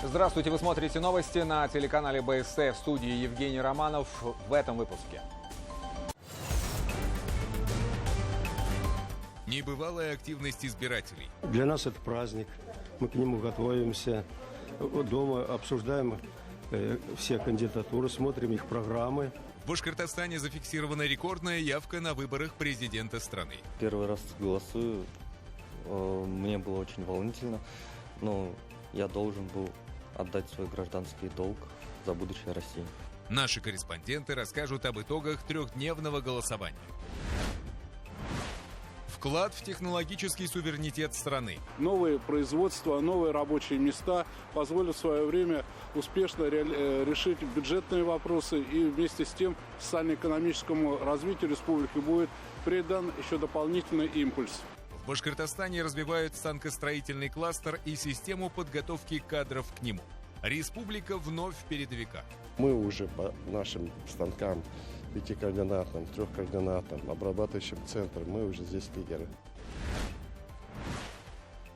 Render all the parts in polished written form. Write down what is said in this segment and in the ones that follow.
Здравствуйте, вы смотрите новости на телеканале БСТ. В студии Евгений Романов. В этом выпуске. Небывалая активность избирателей. Для нас это праздник. Мы к нему готовимся. Вот дома обсуждаем все кандидатуры, смотрим их программы. В Башкортостане зафиксирована рекордная явка на выборах президента страны. Первый раз голосую. Мне было очень волнительно, но я должен был отдать свой гражданский долг за будущее России. Наши корреспонденты расскажут об итогах трехдневного голосования. Вклад в технологический суверенитет страны. Новые производства, новые рабочие места позволят в свое время успешно решить бюджетные вопросы, и вместе с тем социально-экономическому развитию республики будет придан еще дополнительный импульс. В Башкортостане развивают станкостроительный кластер и систему подготовки кадров к нему. Республика вновь в передовиках. Мы уже по нашим станкам, 5-координатным, 3-координатным, обрабатывающим центрам, мы уже здесь лидеры.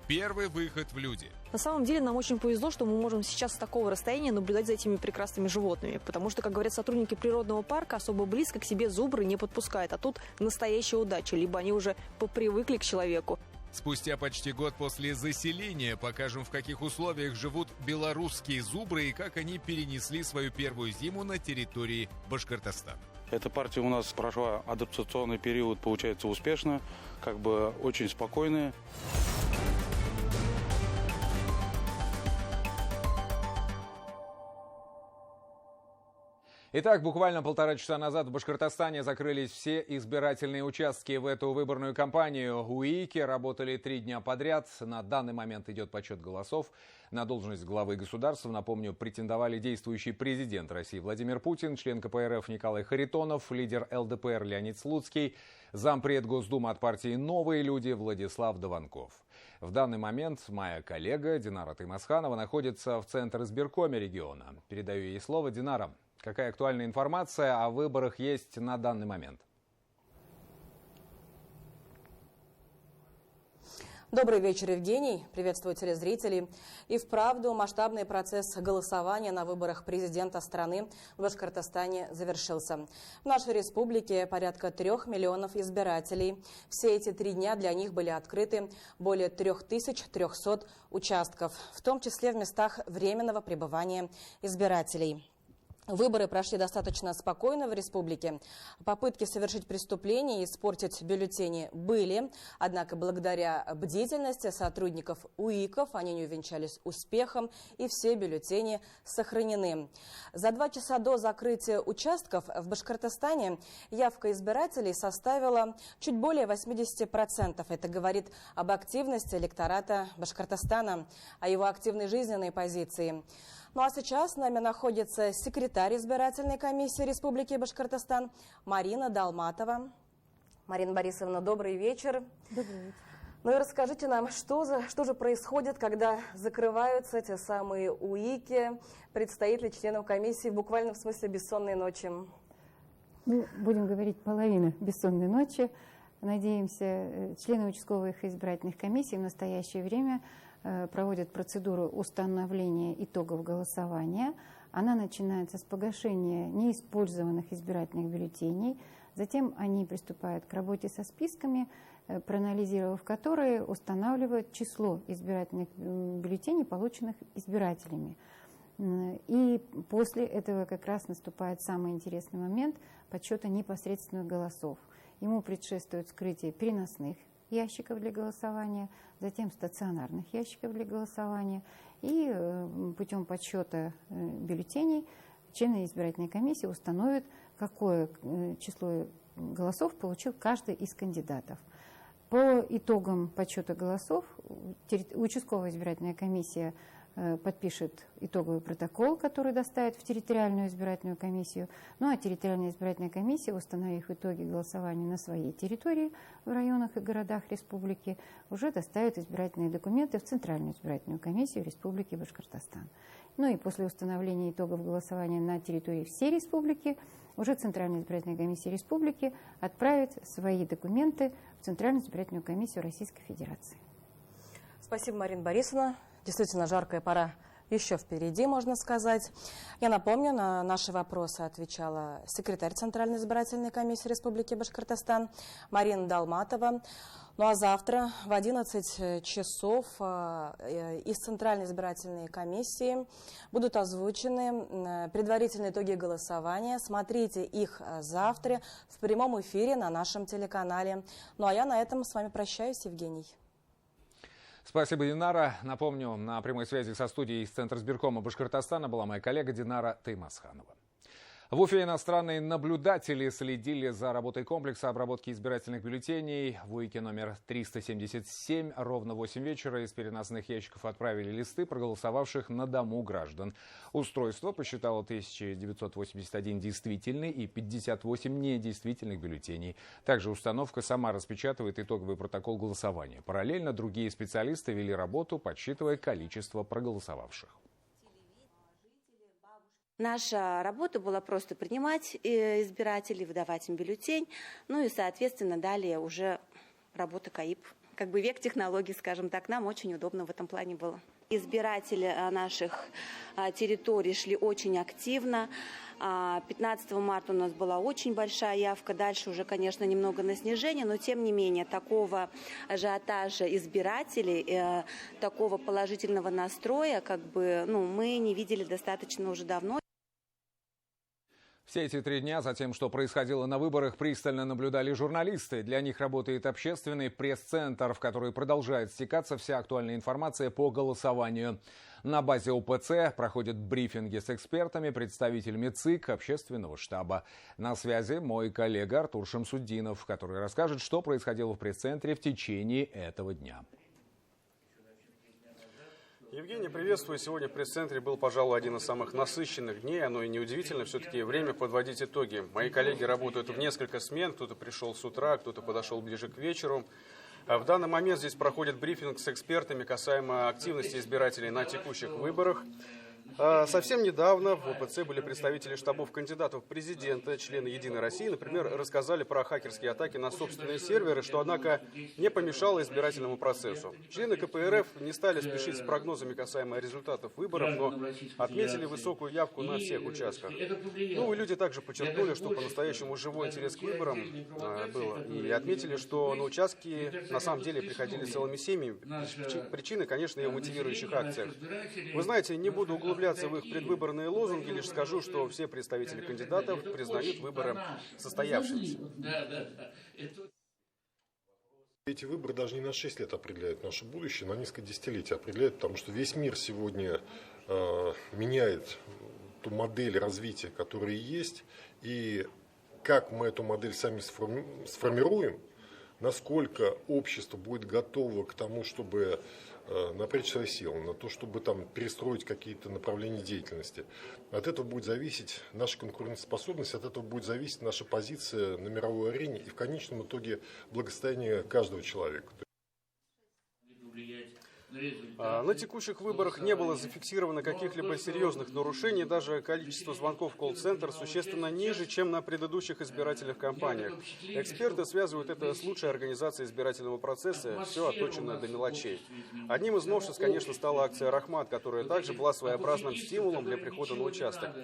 Первый выход в люди. На самом деле нам очень повезло, что мы можем сейчас с такого расстояния наблюдать за этими прекрасными животными. Потому что, как говорят сотрудники природного парка, особо близко к себе зубры не подпускают. А тут настоящая удача. Либо они уже попривыкли к человеку. Спустя почти год после заселения покажем, в каких условиях живут белорусские зубры и как они перенесли свою первую зиму на территории Башкортостана. Эта партия у нас прошла адаптационный период, получается, успешно, очень спокойная. Итак, буквально 1,5 часа назад в Башкортостане закрылись все избирательные участки в эту выборную кампанию. УИКи работали 3 дня подряд. На данный момент идет подсчет голосов. На должность главы государства, напомню, претендовали действующий президент России Владимир Путин, член КПРФ Николай Харитонов, лидер ЛДПР Леонид Слуцкий, зампред Госдумы от партии «Новые люди» Владислав Дованков. В данный момент моя коллега Динара Таймасханова находится в Центр избиркоме региона. Передаю ей слово. Динара, какая актуальная информация о выборах есть на данный момент? Добрый вечер, Евгений. Приветствую телезрителей. И вправду масштабный процесс голосования на выборах президента страны в Башкортостане завершился. В нашей республике порядка 3 миллионов избирателей. Все эти 3 дня для них были открыты более 3300 участков, в том числе в местах временного пребывания избирателей. Выборы прошли достаточно спокойно в республике. Попытки совершить преступление и испортить бюллетени были. Однако благодаря бдительности сотрудников УИКов они не увенчались успехом, и все бюллетени сохранены. За 2 часа до закрытия участков в Башкортостане явка избирателей составила чуть более 80%. Это говорит об активности электората Башкортостана, о его активной жизненной позиции. Ну а сейчас с нами находится секретарь избирательной комиссии Республики Башкортостан Марина Долматова. Марина Борисовна, добрый вечер. Добрый вечер. Ну и расскажите нам, что же происходит, когда закрываются те самые УИКи, предстоит ли членам комиссии в буквальном смысле бессонные ночи? Ну, будем говорить, половина бессонной ночи. Надеемся, члены участковых избирательных комиссий в настоящее время проводят процедуру установления итогов голосования. Она начинается с погашения неиспользованных избирательных бюллетеней. Затем они приступают к работе со списками, проанализировав которые, устанавливают число избирательных бюллетеней, полученных избирателями. И после этого как раз наступает самый интересный момент подсчета непосредственных голосов. Ему предшествует вскрытие переносных ящиков для голосования, затем стационарных ящиков для голосования. И путем подсчета бюллетеней члены избирательной комиссии установят, какое число голосов получил каждый из кандидатов. По итогам подсчета голосов участковая избирательная комиссия подпишет итоговый протокол, который доставит в территориальную избирательную комиссию. Ну а территориальная избирательная комиссия, установив итоги голосования на своей территории в районах и городах республики, уже доставит избирательные документы в Центральную избирательную комиссию Республики Башкортостан. Ну и после установления итогов голосования на территории всей республики уже Центральная избирательная комиссия республики отправит свои документы в Центральную избирательную комиссию Российской Федерации. Спасибо, Марина Борисовна. Действительно жаркая пора еще впереди, можно сказать. Я напомню, на наши вопросы отвечала секретарь Центральной избирательной комиссии Республики Башкортостан Марина Далматова. Ну а завтра в 11 часов из Центральной избирательной комиссии будут озвучены предварительные итоги голосования. Смотрите их завтра в прямом эфире на нашем телеканале. Ну а я на этом с вами прощаюсь, Евгений. Спасибо, Динара. Напомню, на прямой связи со студией из Центра избиркома Башкортостана была моя коллега Динара Таймасханова. В Уфе иностранные наблюдатели следили за работой комплекса обработки избирательных бюллетеней. В УИКе номер 377 ровно в 8 вечера из переносных ящиков отправили листы проголосовавших на дому граждан. Устройство посчитало 1981 действительный и 58 недействительных бюллетеней. Также установка сама распечатывает итоговый протокол голосования. Параллельно другие специалисты вели работу, подсчитывая количество проголосовавших. Наша работа была просто принимать избирателей, выдавать им бюллетень, ну и, соответственно, далее уже работа КАИП. Как бы век технологий, скажем так, нам очень удобно в этом плане было. Избиратели наших территорий шли очень активно. 15 марта у нас была очень большая явка, дальше уже, конечно, немного на снижение, но тем не менее такого ажиотажа избирателей, такого положительного настроя, мы не видели достаточно уже давно. Все эти 3 дня за тем, что происходило на выборах, пристально наблюдали журналисты. Для них работает общественный пресс-центр, в который продолжает стекаться вся актуальная информация по голосованию. На базе ОПЦ проходят брифинги с экспертами, представителями ЦИК, общественного штаба. На связи мой коллега Артур Шамсуддинов, который расскажет, что происходило в пресс-центре в течение этого дня. Евгений, приветствую. Сегодня в пресс-центре был, пожалуй, один из самых насыщенных дней. Оно и неудивительно, все-таки время подводить итоги. Мои коллеги работают в несколько смен. Кто-то пришел с утра, кто-то подошел ближе к вечеру. В данный момент здесь проходит брифинг с экспертами касаемо активности избирателей на текущих выборах. Совсем недавно в ОПЦ были представители штабов кандидатов в президенты, члены «Единой России». Например, рассказали про хакерские атаки на собственные серверы, что, однако, не помешало избирательному процессу. Члены КПРФ не стали спешить с прогнозами касаемо результатов выборов, но отметили высокую явку на всех участках. Ну и люди также подчеркнули, что по-настоящему живой интерес к выборам был. И отметили, что на участки на самом деле приходили целыми семьями. Причины, конечно, и в мотивирующих акциях. Вы знаете, не буду углубляться в их предвыборные лозунги, лишь скажу, что все представители кандидатов признают выборы состоявшимися. Эти выборы даже не на 6 лет определяют наше будущее, на несколько десятилетий определяют, потому что весь мир сегодня меняет ту модель развития, которая есть, и как мы эту модель сами сформируем, насколько общество будет готово к тому, чтобы напрячь свои силы, на то, чтобы перестроить какие-то направления деятельности. От этого будет зависеть наша конкурентоспособность, от этого будет зависеть наша позиция на мировой арене и в конечном итоге благосостояние каждого человека. На текущих выборах не было зафиксировано каких-либо серьезных нарушений, даже количество звонков в колл-центр существенно ниже, чем на предыдущих избирательных кампаниях. Эксперты связывают это с лучшей организацией избирательного процесса, все отточено до мелочей. Одним из новшеств, конечно, стала акция «Рахмат», которая также была своеобразным стимулом для прихода на участок.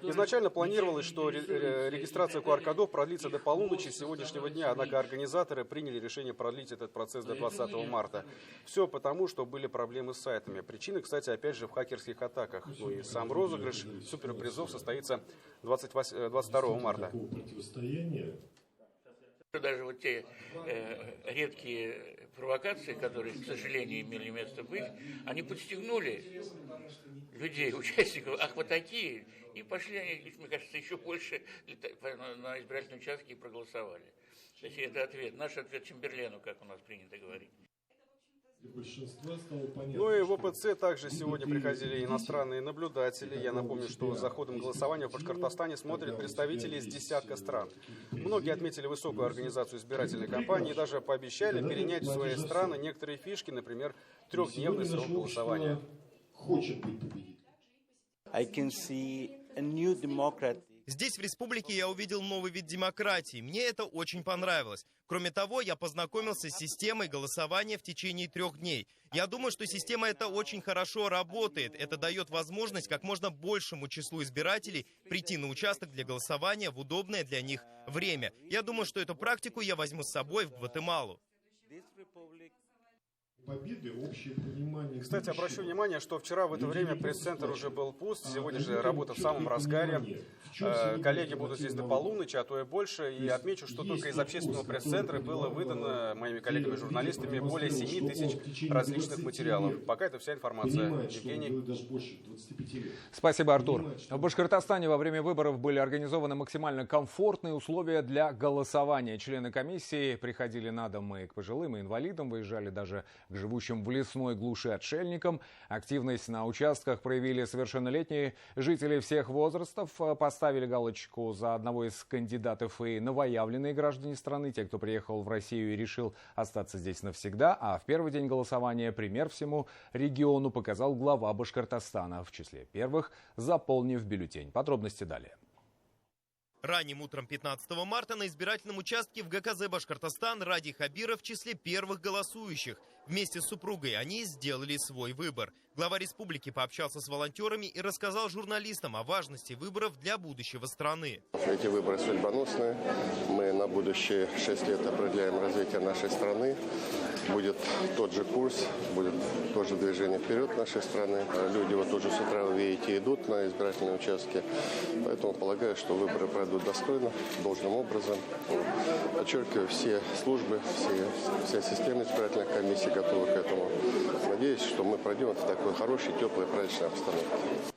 Изначально планировалось, что регистрация QR-кодов продлится до полуночи сегодняшнего дня, однако организаторы приняли решение продлить этот процесс до 20 марта. Все потому, что были проблемы с сайтами. Причины, кстати, опять же в хакерских атаках. Ну и сам розыгрыш суперпризов состоится 22 марта. Даже вот те редкие провокации, которые, к сожалению, имели место быть, они подстегнули людей, участников, ах, вот такие, и пошли они, мне кажется, еще больше на избирательные участки и проголосовали. Кстати, это ответ, наш ответ Чемберлену, как у нас принято говорить. Ну и в ОПЦ также сегодня приходили иностранные наблюдатели. Я напомню, что за ходом голосования в Башкортостане смотрят представители из десятка стран. Многие отметили высокую организацию избирательной кампании и даже пообещали перенять в свои страны некоторые фишки, например, 3-дневный срок голосования. Здесь, в республике, я увидел новый вид демократии. Мне это очень понравилось. Кроме того, я познакомился с системой голосования в течение 3 дней. Я думаю, что система эта очень хорошо работает. Это дает возможность как можно большему числу избирателей прийти на участок для голосования в удобное для них время. Я думаю, что эту практику я возьму с собой в Гватемалу. Кстати, обращу внимание, что вчера в это время пресс-центр уже был пуст, сегодня же работа в самом разгаре. Коллеги будут здесь до полуночи, а то и больше. И отмечу, что только из общественного пресс-центра было выдано моими коллегами-журналистами более 7 тысяч различных материалов. Пока это вся информация. Евгений. Спасибо, Артур. В Башкортостане во время выборов были организованы максимально комфортные условия для голосования. Члены комиссии приходили на дом и к пожилым, и инвалидам, выезжали даже к живущим в лесной глуши отшельникам. Активность на участках проявили совершеннолетние жители всех возрастов. Поставили галочку за одного из кандидатов и новоявленные граждане страны, те, кто приехал в Россию и решил остаться здесь навсегда. А в первый день голосования пример всему региону показал глава Башкортостана, в числе первых заполнив бюллетень. Подробности далее. Ранним утром 15 марта на избирательном участке в ГКЗ Башкортостан Ради Хабиров в числе первых голосующих. Вместе с супругой они сделали свой выбор. Глава республики пообщался с волонтерами и рассказал журналистам о важности выборов для будущего страны. Эти выборы судьбоносные. Мы на будущие 6 лет определяем развитие нашей страны. Будет тот же курс, будет тоже движение вперед нашей страны. Люди вот уже с утра, вы видите, идут на избирательные участки. Поэтому полагаю, что выборы пройдут достойно, должным образом. Подчеркиваю, все службы, вся система избирательных комиссий готовы к этому. Надеюсь, что мы пройдем в такой хорошей, теплой, праздничной обстановке.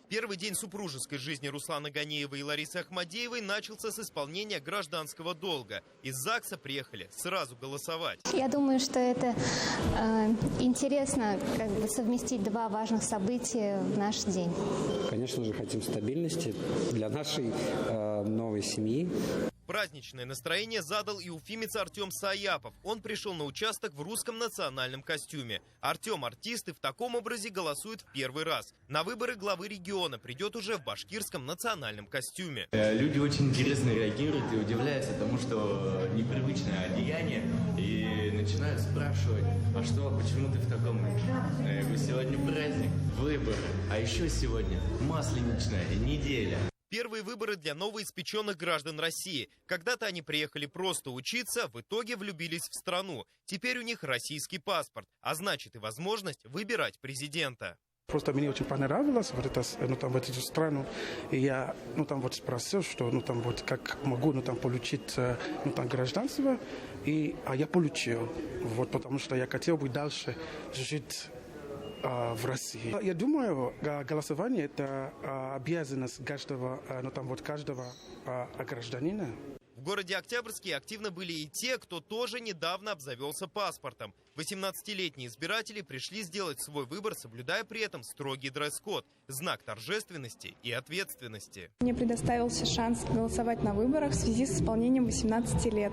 Первый день супружеской жизни Руслана Ганеева и Ларисы Ахмадеевой начался с исполнения гражданского долга. Из ЗАГСа приехали сразу голосовать. Я думаю, что это интересно совместить 2 важных события в наш день. Конечно же, хотим стабильности для нашей новой семьи. Праздничное настроение задал и уфимец Артем Саяпов. Он пришел на участок в русском национальном костюме. Артем, артист, и в таком образе голосует в первый раз. На выборы главы региона придет уже в башкирском национальном костюме. Люди очень интересно реагируют и удивляются тому, что непривычное одеяние. И начинают спрашивать, а что, почему ты в таком? Я говорю, сегодня праздник, выборы, а еще сегодня масленичная неделя. Первые выборы для новоиспеченных граждан России. Когда-то они приехали просто учиться, в итоге влюбились в страну. Теперь у них российский паспорт, а значит и возможность выбирать президента. Просто мне очень понравилось в эту страну. И я спросил, что как могу получить гражданство. А я получил. Вот, потому что я хотел бы дальше жить в России. Я думаю, голосование – это обязанность каждого гражданина. В городе Октябрьске активно были и те, кто тоже недавно обзавелся паспортом. 18-летние избиратели пришли сделать свой выбор, соблюдая при этом строгий дресс-код – знак торжественности и ответственности. Мне предоставился шанс голосовать на выборах в связи с исполнением 18 лет.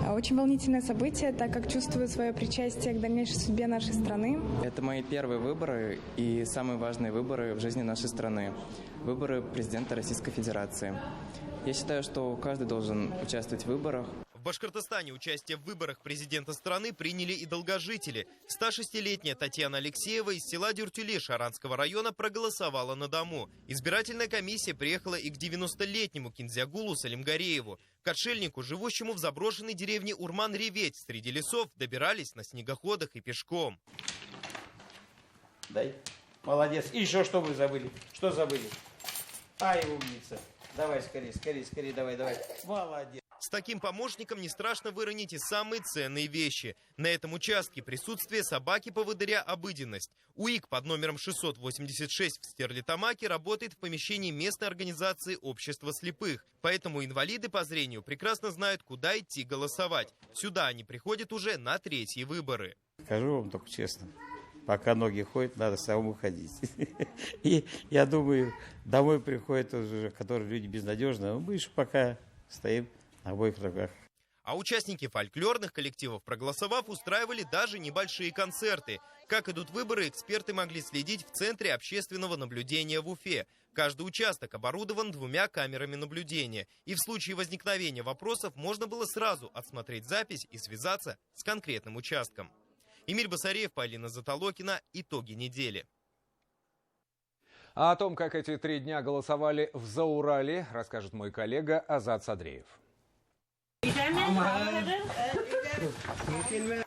Очень волнительное событие, так как чувствую свое причастие к дальнейшей судьбе нашей страны. Это мои первые выборы и самые важные выборы в жизни нашей страны. Выборы президента Российской Федерации. Я считаю, что каждый должен участвовать в выборах. В Башкортостане участие в выборах президента страны приняли и долгожители. 106-летняя Татьяна Алексеева из села Дюртюли Шаранского района проголосовала на дому. Избирательная комиссия приехала и к 90-летнему Кинзягулу Салимгарееву. К отшельнику, живущему в заброшенной деревне Урман-Реветь среди лесов, добирались на снегоходах и пешком. Дай. Молодец. И еще что вы забыли? Что забыли? Ай, умница. Давай, скорее, давай. Молодец. С таким помощником не страшно выронить и самые ценные вещи. На этом участке присутствие собаки-поводыря – обыденность. УИК под номером 686 в Стерлитамаке работает в помещении местной организации общества слепых. Поэтому инвалиды по зрению прекрасно знают, куда идти голосовать. Сюда они приходят уже на 3-е выборы. Скажу вам только честно. Пока ноги ходят, надо самому ходить. И я думаю, домой приходят уже, которые люди безнадежные. Мы еще пока стоим на обоих ногах. А участники фольклорных коллективов, проголосовав, устраивали даже небольшие концерты. Как идут выборы, эксперты могли следить в Центре общественного наблюдения в Уфе. Каждый участок оборудован 2 камерами наблюдения. И в случае возникновения вопросов можно было сразу отсмотреть запись и связаться с конкретным участком. Эмиль Басареев, Полина Затолокина. Итоги недели. А о том, как эти 3 дня голосовали в Заурале, расскажет мой коллега Азат Садреев.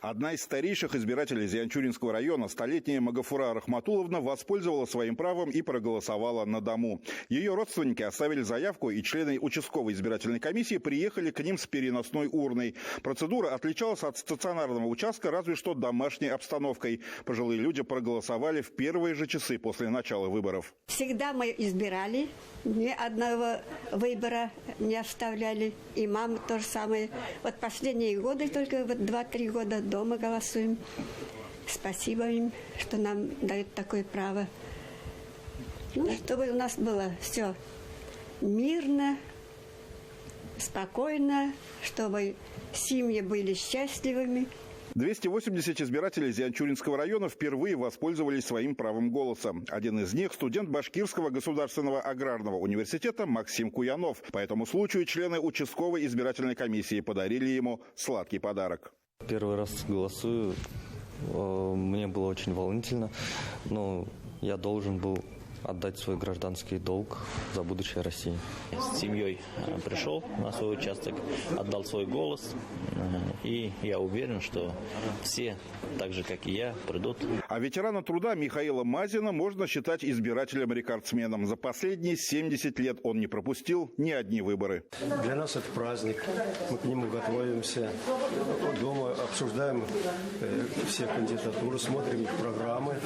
Одна из старейших избирателей Зианчуринского района, столетняя Магафура Рахматуловна, воспользовалась своим правом и проголосовала на дому. Ее родственники оставили заявку, и члены участковой избирательной комиссии приехали к ним с переносной урной. Процедура отличалась от стационарного участка разве что домашней обстановкой. Пожилые люди проголосовали в первые же часы после начала выборов. Всегда мы избирали, ни одного выбора не оставляли. И мама то же самое. Вот последние годы, только вот 2-3 года дома голосуем. Спасибо им, что нам дают такое право. Ну, чтобы у нас было все мирно, спокойно, чтобы семьи были счастливыми. 280 избирателей Зианчуринского района впервые воспользовались своим правом голоса. Один из них – студент Башкирского государственного аграрного университета Максим Куянов. По этому случаю члены участковой избирательной комиссии подарили ему сладкий подарок. Первый раз голосую. Мне было очень волнительно, но я должен был отдать свой гражданский долг за будущее России. С семьей пришел на свой участок, отдал свой голос, и я уверен, что все, так же как и я, придут. А ветерана труда Михаила Мазина можно считать избирателем-рекордсменом. За последние 70 лет он не пропустил ни одни выборы. Для нас это праздник, мы к нему готовимся, дома обсуждаем все кандидатуры, смотрим программы,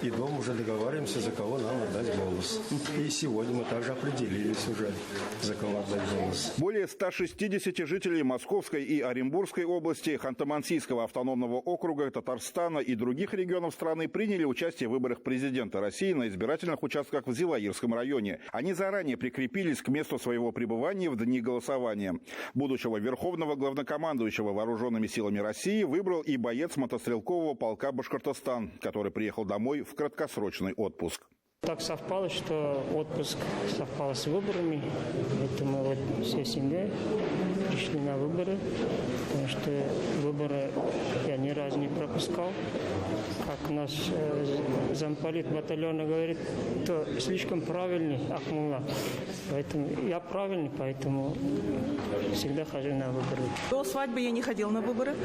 и дома уже договариваемся, за кого нам отдать голос. И сегодня мы также определились уже, за кого отдать голос. Более 160 жителей Московской и Оренбургской области, Ханты-Мансийского автономного округа, Татарстана и других регионов страны приняли участие в выборах президента России на избирательных участках в Зилаирском районе. Они заранее прикрепились к месту своего пребывания в дни голосования. Будущего верховного главнокомандующего вооруженными силами России выбрал и боец мотострелкового полка «Башкортостан», который приехал домой в краткосрочный отпуск. Так совпало, что отпуск совпал с выборами, поэтому вот всей семьей пришли на выборы, потому что выборы я ни разу не пропускал. Как наш замполит батальона говорит, то слишком правильный Ахмулла. Поэтому я правильный, поэтому всегда хожу на выборы. До свадьбы я не ходила на выборы,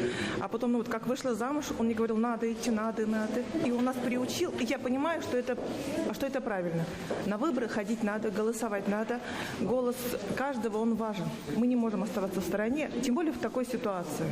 а потом, вот как вышла замуж, он мне говорил, надо идти, надо. И он нас приучил, и я понимаю, что это правильно. На выборы ходить надо, голосовать надо. Голос каждого, он важен. Мы не можем оставаться в стороне, тем более в такой ситуации.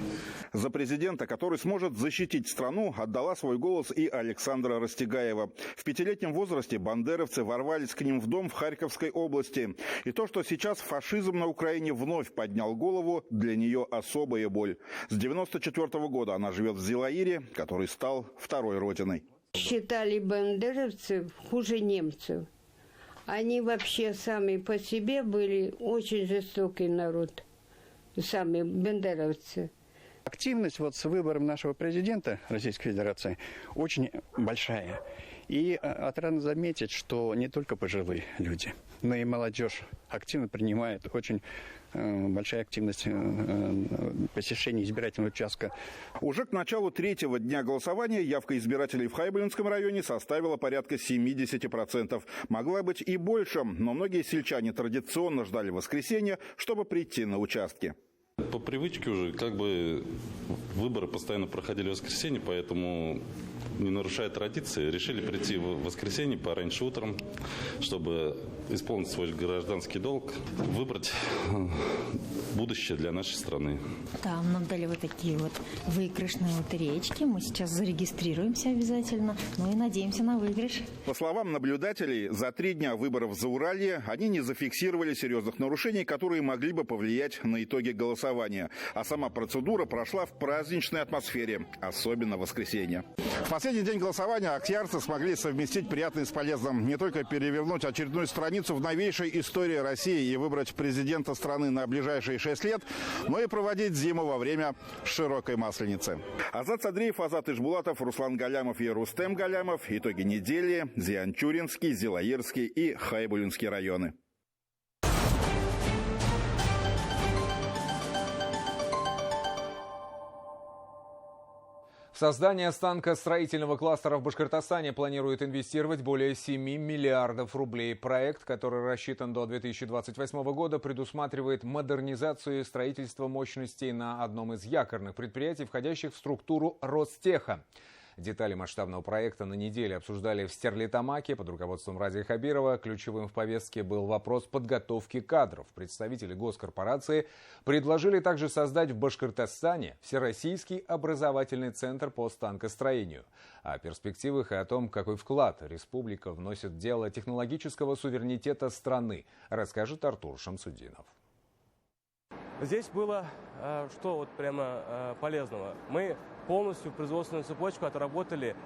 За президента, который сможет защитить страну, отдала свой голос и Александра Растегаева. В 5-летнем возрасте бандеровцы ворвались к ним в дом в Харьковской области. И то, что сейчас фашизм на Украине вновь поднял голову, для нее особая боль. С 1994 года она живет в Зилаире, который стал второй родиной. Считали бандеровцев хуже немцев. Они вообще сами по себе были очень жестокий народ. Сами бандеровцы. Активность вот с выбором нашего президента Российской Федерации очень большая. И отрадно заметить, что не только пожилые люди, но и молодежь активно принимает, очень большая активность посещения избирательного участка. Уже к началу 3-го дня голосования явка избирателей в Хайбулинском районе составила порядка 70%. Могла быть и больше, но многие сельчане традиционно ждали воскресенья, чтобы прийти на участки. По привычке уже выборы постоянно проходили в воскресенье, поэтому, не нарушая традиции, решили прийти в воскресенье пораньше утром, чтобы исполнить свой гражданский долг, выбрать будущее для нашей страны. Да, нам дали вот такие вот выигрышные лотереечки. Мы сейчас зарегистрируемся обязательно, ну и надеемся на выигрыш. По словам наблюдателей, за 3 дня выборов в Зауралье они не зафиксировали серьезных нарушений, которые могли бы повлиять на итоги голосования. голосования. А сама процедура прошла в праздничной атмосфере, особенно в воскресенье. В последний день голосования октябрьцы смогли совместить приятное с полезным. Не только перевернуть очередную страницу в новейшей истории России и выбрать президента страны на ближайшие 6 лет, но и проводить зиму во время широкой Масленицы. Азат Садриев, Азат Ишбулатов, Руслан Галямов и Рустем Галямов. Итоги недели. Зианчуринский, Зилаирский и Хайбулинский районы. В создание станкостроительного кластера в Башкортостане планируют инвестировать более 7 миллиардов рублей. Проект, который рассчитан до 2028 года, предусматривает модернизацию и строительство мощностей на одном из якорных предприятий, входящих в структуру Ростеха. Детали масштабного проекта на неделе обсуждали в Стерлитамаке под руководством Ради Хабирова. Ключевым в повестке был вопрос подготовки кадров. Представители госкорпорации предложили также создать в Башкортостане Всероссийский образовательный центр по станкостроению. О перспективах и о том, какой вклад республика вносит в дело технологического суверенитета страны, расскажет Артур Шамсудинов. Здесь было что вот прямо полезного. Мы полностью производственную цепочку отработали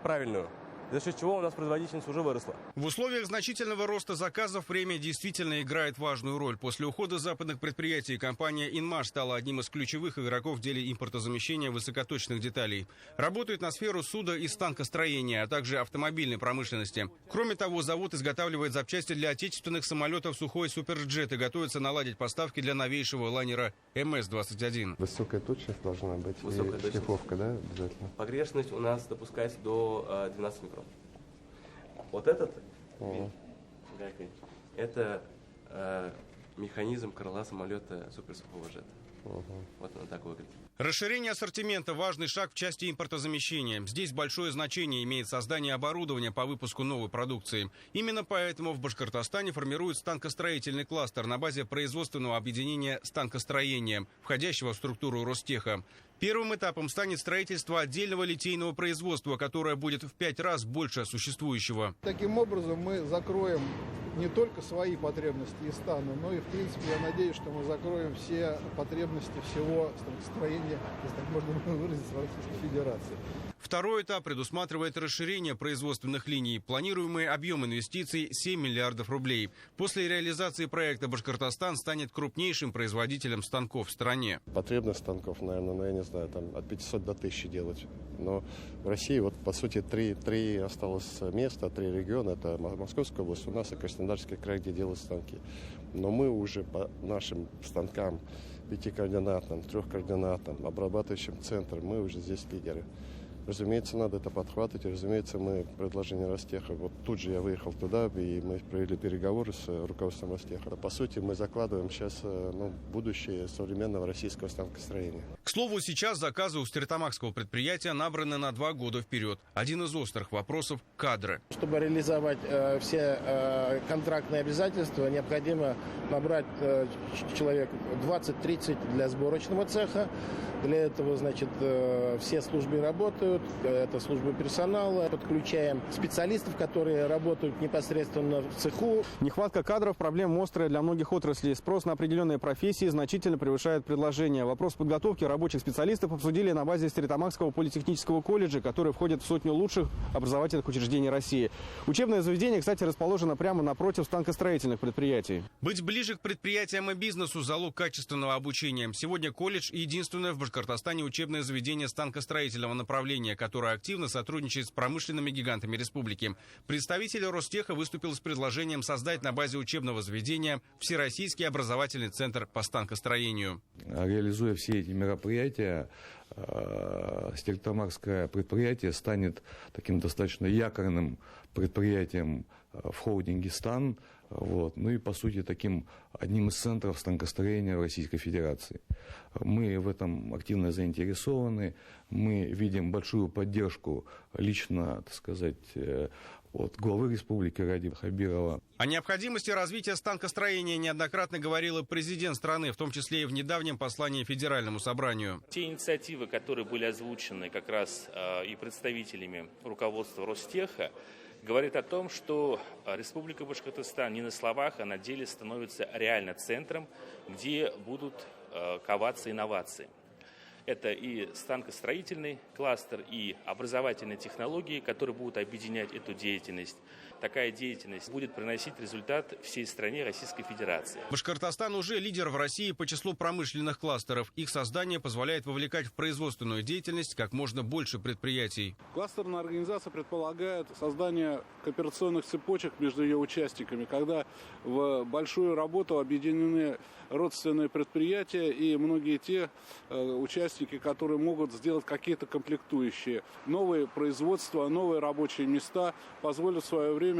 правильную, за счет чего у нас производительность уже выросла. В условиях значительного роста заказов время действительно играет важную роль. После ухода западных предприятий компания «Инмаш» стала одним из ключевых игроков в деле импортозамещения высокоточных деталей. Работает на сферу судо- и станкостроения, а также автомобильной промышленности. Кроме того, завод изготавливает запчасти для отечественных самолетов «Сухой Суперджет» и готовится наладить поставки для новейшего лайнера МС-21. Высокая точность должна быть. Высокая точность. Шлифовка, да, обязательно? Погрешность у нас допускается до 12 микрон. Вот этот это механизм крыла самолета суперсухого джета. Вот он так выглядит. Расширение ассортимента – важный шаг в части импортозамещения. Здесь большое значение имеет создание оборудования по выпуску новой продукции. Именно поэтому в Башкортостане формируют станкостроительный кластер на базе производственного объединения станкостроения, входящего в структуру Ростеха. Первым этапом станет строительство отдельного литейного производства, которое будет в 5 раз больше существующего. Таким образом мы закроем не только свои потребности из стана, но и, в принципе, я надеюсь, что мы закроем все потребности всего станкостроения, если так можно выразиться, в Российской Федерации. Второй этап предусматривает расширение производственных линий. Планируемый объем инвестиций – 7 миллиардов рублей. После реализации проекта Башкортостан станет крупнейшим производителем станков в стране. Потребность станков, наверное, я не знаю, там от 500 до 1000 делать. Но в России, вот по сути, три осталось места, 3 региона. Это Московская область, у нас и Краснодарский край, где делают станки. Но мы уже по нашим станкам, 5-координатным, 3-координатным, обрабатывающим центрам, мы уже здесь лидеры. Разумеется, надо это подхватывать. Разумеется, мы предложение Ростеха. Вот тут же я выехал туда, и мы провели переговоры с руководством Ростеха. По сути, мы закладываем сейчас будущее современного российского станкостроения. К слову, сейчас заказы у стерлитамакского предприятия набраны на 2 года вперед. Один из острых вопросов – кадры. Чтобы реализовать все контрактные обязательства, необходимо набрать человек 20-30 для сборочного цеха. Для этого, значит, все службы работают, это службы персонала. Подключаем специалистов, которые работают непосредственно в цеху. Нехватка кадров – проблема острая для многих отраслей. Спрос на определенные профессии значительно превышает предложение. Вопрос подготовки рабочих специалистов обсудили на базе Стерлитамакского политехнического колледжа, который входит в 100 лучших образовательных учреждений России. Учебное заведение, кстати, расположено прямо напротив станкостроительных предприятий. Быть ближе к предприятиям и бизнесу – залог качественного обучения. Сегодня колледж – единственное в Башкортостане учебное заведение станкостроительного направления, которое активно сотрудничает с промышленными гигантами республики. Представитель Ростеха выступил с предложением создать на базе учебного заведения Всероссийский образовательный центр по станкостроению. Реализуя все эти мероприятия, Стерлитамакское предприятие станет таким достаточно якорным предприятием в холдинге «Стан», ну и, по сути, таким одним из центров станкостроения в Российской Федерации. Мы в этом активно заинтересованы, мы видим большую поддержку лично, так сказать, от главы республики Ради Хабирова. О необходимости развития станкостроения неоднократно говорил и президент страны, в том числе и в недавнем послании Федеральному собранию. Те инициативы, которые были озвучены как раз и представителями руководства Ростеха, говорит о том, что Республика Башкортостан не на словах, а на деле становится реально центром, где будут коваться инновации. Это и станкостроительный кластер, и образовательные технологии, которые будут объединять эту деятельность. Такая деятельность будет приносить результат всей стране Российской Федерации. Башкортостан уже лидер в России по числу промышленных кластеров. Их создание позволяет вовлекать в производственную деятельность как можно больше предприятий. Кластерная организация предполагает создание кооперационных цепочек между ее участниками, когда в большую работу объединены родственные предприятия и многие те участники, которые могут сделать какие-то комплектующие. Новые производства, новые рабочие места позволят в свое время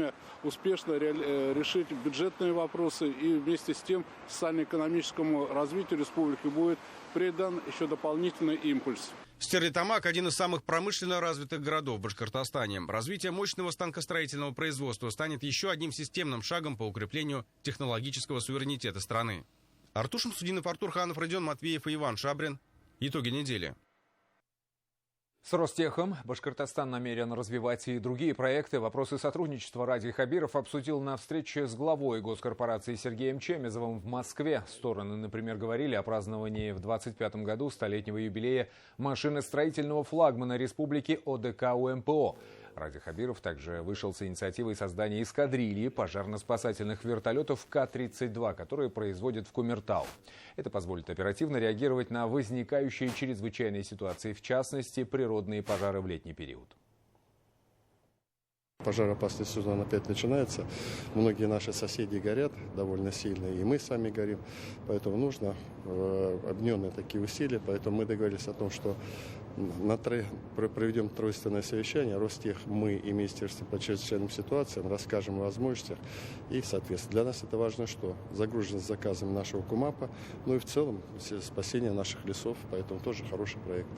успешно решить бюджетные вопросы, и вместе с тем социально-экономическому развитию республики будет придан еще дополнительный импульс. Стерлитамак – один из самых промышленно развитых городов в Башкортостане. Развитие мощного станкостроительного производства станет еще одним системным шагом по укреплению технологического суверенитета страны. Артур Шамсудинов, Артур Ханов, Родион Матвеев и Иван Шабрин. Итоги недели. С Ростехом Башкортостан намерен развивать и другие проекты. Вопросы сотрудничества Ради Хабиров обсудил на встрече с главой госкорпорации Сергеем Чемезовым в Москве. Стороны, например, говорили о праздновании в 2025 году столетнего юбилея машиностроительного флагмана республики ОДК УМПО. Ради Хабиров также вышел с инициативой создания эскадрильи пожарно-спасательных вертолетов К-32, которые производят в Кумертау. Это позволит оперативно реагировать на возникающие чрезвычайные ситуации, в частности, природные пожары в летний период. Пожароопасный сезон опять начинается. Многие наши соседи горят довольно сильно, и мы сами горим. Поэтому нужно объединенные такие усилия. Поэтому мы договорились о том, что проведем тройственное совещание. Ростех, мы и Министерство по чрезвычайным ситуациям расскажем о возможностях. И, соответственно, для нас это важно, что загруженность заказами нашего КУМАПа, ну и в целом спасение наших лесов. Поэтому тоже хороший проект.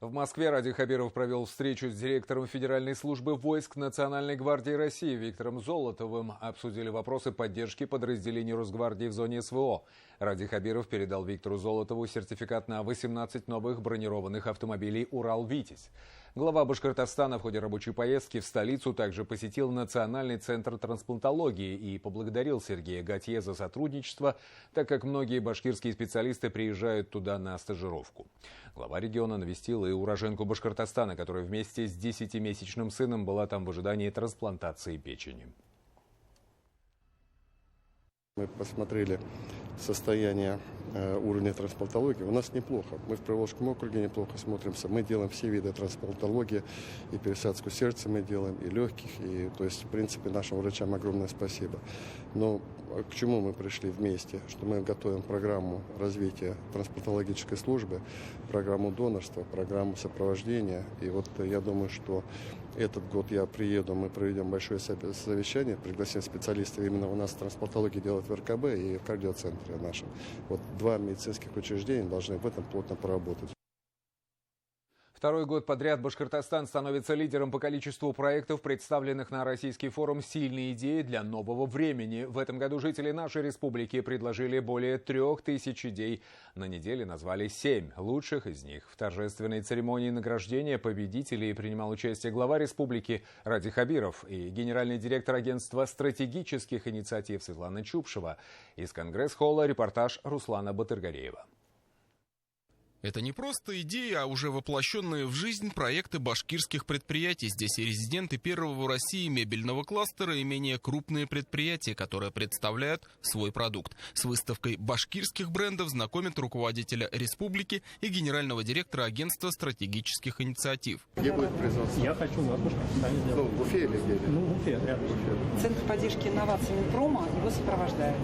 В Москве Ради Хабиров провел встречу с директором Федеральной службы войск Национальной гвардии России Виктором Золотовым. Обсудили вопросы поддержки подразделений Росгвардии в зоне СВО. Ради Хабиров передал Виктору Золотову сертификат на 18 новых бронированных автомобилей «Урал-Витязь». Глава Башкортостана в ходе рабочей поездки в столицу также посетил Национальный центр трансплантологии и поблагодарил Сергея Готье за сотрудничество, так как многие башкирские специалисты приезжают туда на стажировку. Глава региона навестил и уроженку Башкортостана, которая вместе с 10-месячным сыном была там в ожидании трансплантации печени. Мы посмотрели состояние уровня трансплантологии. У нас неплохо. Мы в Приволжском округе неплохо смотримся. Мы делаем все виды трансплантологии. И пересадку сердца мы делаем, и легких. И, то есть, в принципе, нашим врачам огромное спасибо. Но к чему мы пришли вместе? Что мы готовим программу развития трансплантологической службы, программу донорства, программу сопровождения. И вот я думаю, что этот год я приеду, мы проведем большое совещание, пригласим специалистов именно у нас трансплантологии делать в РКБ и в кардиоцентре нашем. Вот 2 медицинских учреждения должны в этом плотно поработать. Второй год подряд Башкортостан становится лидером по количеству проектов, представленных на российский форум «Сильные идеи для нового времени». В этом году жители нашей республики предложили более 3000 идей. На неделе назвали 7 лучших из них. В торжественной церемонии награждения победителей принимал участие глава республики Ради Хабиров и генеральный директор агентства стратегических инициатив Светлана Чупшева. Из Конгресс-холла репортаж Руслана Батыргареева. Это не просто идеи, а уже воплощенные в жизнь проекты башкирских предприятий. Здесь и резиденты первого в России мебельного кластера, и менее крупные предприятия, которые представляют свой продукт. С выставкой башкирских брендов знакомят руководителя республики и генерального директора агентства стратегических инициатив. Где будет производство? Я хочу у нас в Башкортостане сделать. В Уфе или где? В Уфе, рядом. Центр поддержки инноваций Минпрома его сопровождает.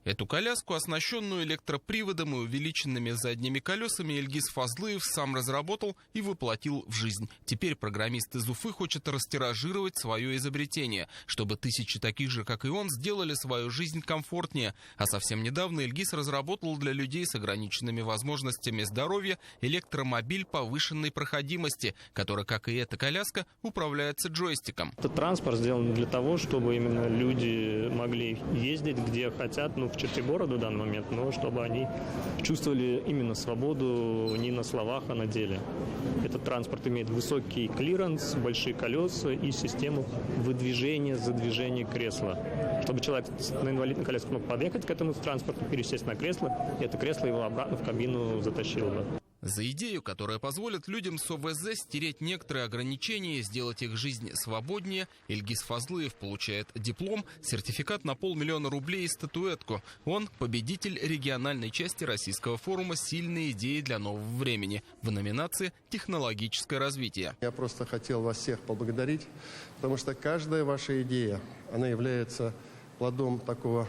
Эту коляску, оснащенную электроприводом и увеличенными задними колесами, Ильгиз Фазлыев сам разработал и воплотил в жизнь. Теперь программист из Уфы хочет растиражировать свое изобретение, чтобы тысячи таких же, как и он, сделали свою жизнь комфортнее. А совсем недавно Ильгиз разработал для людей с ограниченными возможностями здоровья электромобиль повышенной проходимости, который, как и эта коляска, управляется джойстиком. Этот транспорт сделан для того, чтобы именно люди могли ездить где хотят, в в черте города в данный момент, но чтобы они чувствовали именно свободу не на словах, а на деле. Этот транспорт имеет высокий клиренс, большие колеса и систему выдвижения, задвижения кресла. Чтобы человек на инвалидной коляске мог подъехать к этому транспорту, пересесть на кресло, и это кресло его обратно в кабину затащило бы. За идею, которая позволит людям с ОВЗ стереть некоторые ограничения и сделать их жизнь свободнее, Ильгиз Фазлыев получает диплом, сертификат на 500 000 рублей и статуэтку. Он победитель региональной части российского форума «Сильные идеи для нового времени» в номинации «Технологическое развитие». Я просто хотел вас всех поблагодарить, потому что каждая ваша идея, она является плодом такого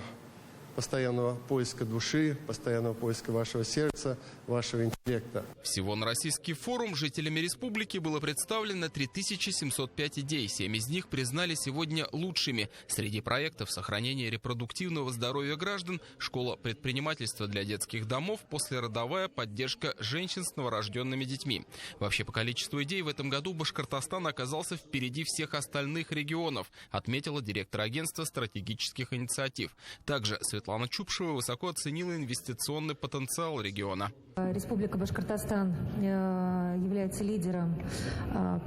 постоянного поиска души, постоянного поиска вашего сердца, вашего интеллекта. Всего на российский форум жителями республики было представлено 3705 идей. 7 из них признали сегодня лучшими. Среди проектов сохранения репродуктивного здоровья граждан, школа предпринимательства для детских домов, послеродовая поддержка женщин с новорожденными детьми. Вообще по количеству идей в этом году Башкортостан оказался впереди всех остальных регионов, отметила директор агентства стратегических инициатив. Также Светлана Чупшева высоко оценила инвестиционный потенциал региона. Республика Башкортостан является лидером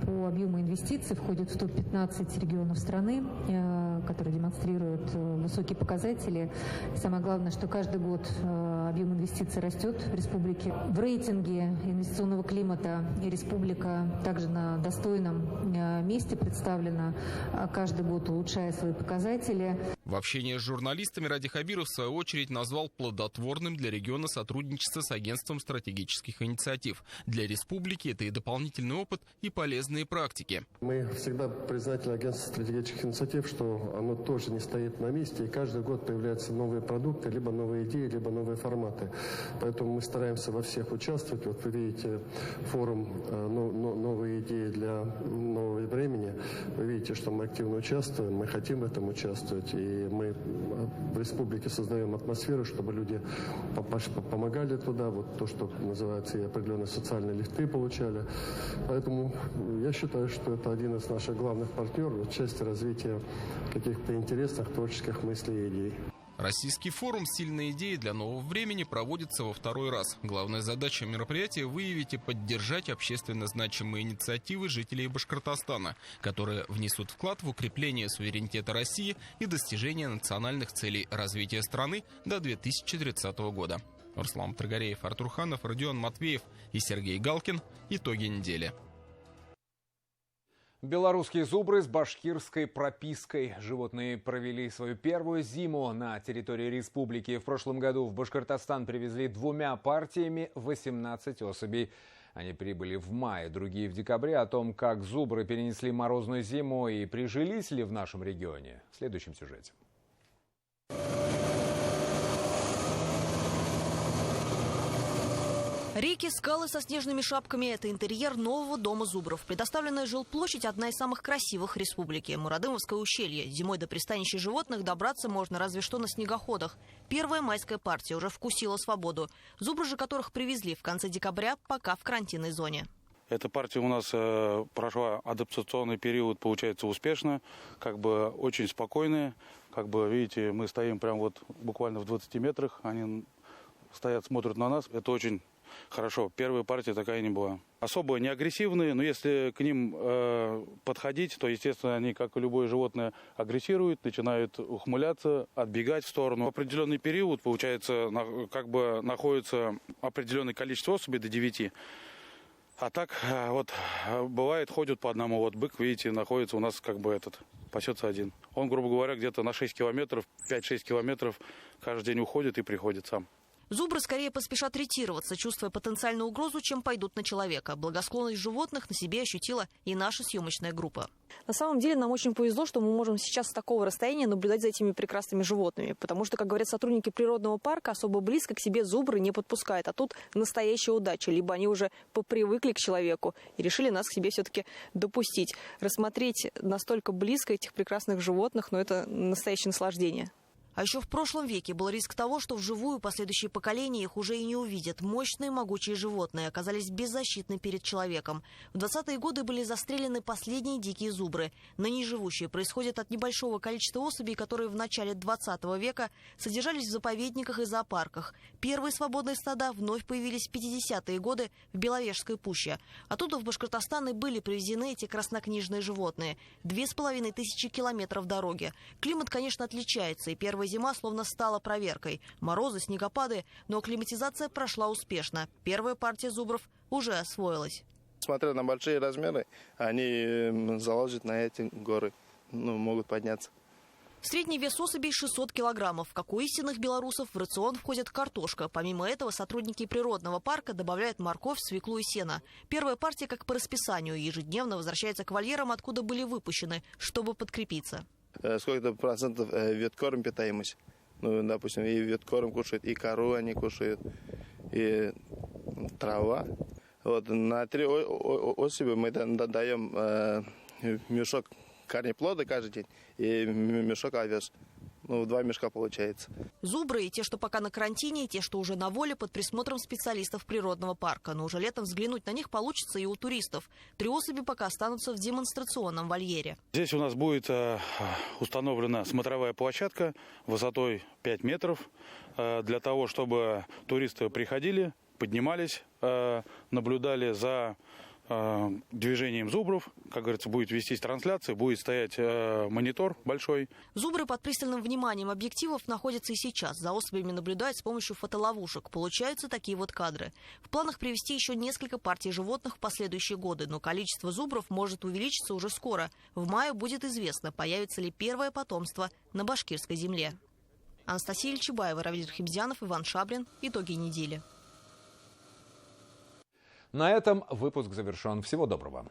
по объему инвестиций, входит в топ-15 регионов страны, которые демонстрируют высокие показатели. И самое главное, что каждый год объем инвестиций растет в республике. В рейтинге инвестиционного климата республика также на достойном месте представлена, каждый год улучшая свои показатели. В общении с журналистами Ради Хабиров в свою очередь назвал плодотворным для региона сотрудничество с агентством стратегических инициатив. Для республики это и дополнительный опыт, и полезные практики. Мы всегда признательны агентству стратегических инициатив, что оно тоже не стоит на месте, и каждый год появляются новые продукты, либо новые идеи, либо новые форматы. Поэтому мы стараемся во всех участвовать. Вот вы видите форум «Новые идеи для нового времени». Вы видите, что мы активно участвуем, мы хотим в этом участвовать, и мы в республике создаем атмосферу, чтобы люди помогали туда, вот то, что называется, и определенные социальные лифты получали. Поэтому я считаю, что это один из наших главных партнеров в части развития каких-то интересных творческих мыслей и идей. Российский форум «Сильные идеи для нового времени» проводится во второй раз. Главная задача мероприятия – выявить и поддержать общественно значимые инициативы жителей Башкортостана, которые внесут вклад в укрепление суверенитета России и достижение национальных целей развития страны до 2030 года. Руслан Трагареев, Артур Ханов, Родион Матвеев и Сергей Галкин. Итоги недели. Белорусские зубры с башкирской пропиской. Животные провели свою первую зиму на территории республики. В прошлом году в Башкортостан привезли 2 партиями 18 особей. Они прибыли в мае, другие в декабре. О том, как зубры перенесли морозную зиму и прижились ли в нашем регионе, в следующем сюжете. Реки, скалы со снежными шапками – это интерьер нового дома зубров. Предоставленная жилплощадь – одна из самых красивых республики. Мурадымовское ущелье. Зимой до пристанища животных добраться можно разве что на снегоходах. Первая майская партия уже вкусила свободу. Зубры же, которых привезли в конце декабря, пока в карантинной зоне. Эта партия у нас прошла адаптационный период, получается, успешно, очень спокойная. Видите, мы стоим прям буквально в 20 метрах, они стоят, смотрят на нас. Это очень хорошо. Первая партия такая не была. Особо не агрессивные, но если к ним подходить, то, естественно, они, как и любое животное, агрессируют, начинают ухмыляться, отбегать в сторону. В определенный период, получается, находится определенное количество особей до 9. А так, бывает, ходят по одному. Бык, видите, находится у нас пасется один. Он, грубо говоря, где-то на 6 километров, 5-6 километров каждый день уходит и приходит сам. Зубры скорее поспешат ретироваться, чувствуя потенциальную угрозу, чем пойдут на человека. Благосклонность животных на себе ощутила и наша съемочная группа. На самом деле нам очень повезло, что мы можем сейчас с такого расстояния наблюдать за этими прекрасными животными. Потому что, как говорят сотрудники природного парка, особо близко к себе зубры не подпускают. А тут настоящая удача. Либо они уже попривыкли к человеку и решили нас к себе все-таки допустить. Рассмотреть настолько близко этих прекрасных животных, это настоящее наслаждение. А еще в прошлом веке был риск того, что вживую последующие поколения их уже и не увидят. Мощные могучие животные оказались беззащитны перед человеком. В 20-е годы были застрелены последние дикие зубры. Ныне живущие происходят от небольшого количества особей, которые в начале 20 века содержались в заповедниках и зоопарках. Первые свободные стада вновь появились в 50-е годы в Беловежской пуще. Оттуда в Башкортостан и были привезены эти краснокнижные животные. 2500 километров дороги. Климат, конечно, отличается, и первая зима словно стала проверкой. Морозы, снегопады, но акклиматизация прошла успешно. Первая партия зубров уже освоилась. Смотря на большие размеры, они заложат на эти горы, могут подняться. Средний вес особей 600 килограммов. Как у истинных белорусов, в рацион входит картошка. Помимо этого, сотрудники природного парка добавляют морковь, свеклу и сено. Первая партия, как по расписанию, ежедневно возвращается к вольерам, откуда были выпущены, чтобы подкрепиться. Сколько-то процентов веткорм питаемость. Допустим, и веткорм кушают, и кору они кушают, и трава. На 3 особи мы даем мешок корнеплода каждый день и мешок овес. 2 мешка получается. Зубры, и те, что пока на карантине, и те, что уже на воле, под присмотром специалистов природного парка. Но уже летом взглянуть на них получится и у туристов. 3 особи пока останутся в демонстрационном вольере. Здесь у нас будет установлена смотровая площадка высотой 5 метров для того, чтобы туристы приходили, поднимались, наблюдали за движением зубров. Как говорится, будет вестись трансляция, будет стоять монитор большой. Зубры под пристальным вниманием объективов находятся и сейчас. За особями наблюдают с помощью фотоловушек. Получаются такие вот кадры. В планах привезти еще несколько партий животных в последующие годы, но количество зубров может увеличиться уже скоро. В мае будет известно, появится ли первое потомство на башкирской земле. Анастасия Ильчебаева, Равиль Хибзянов, Иван Шаблин. Итоги недели. На этом выпуск завершен. Всего доброго.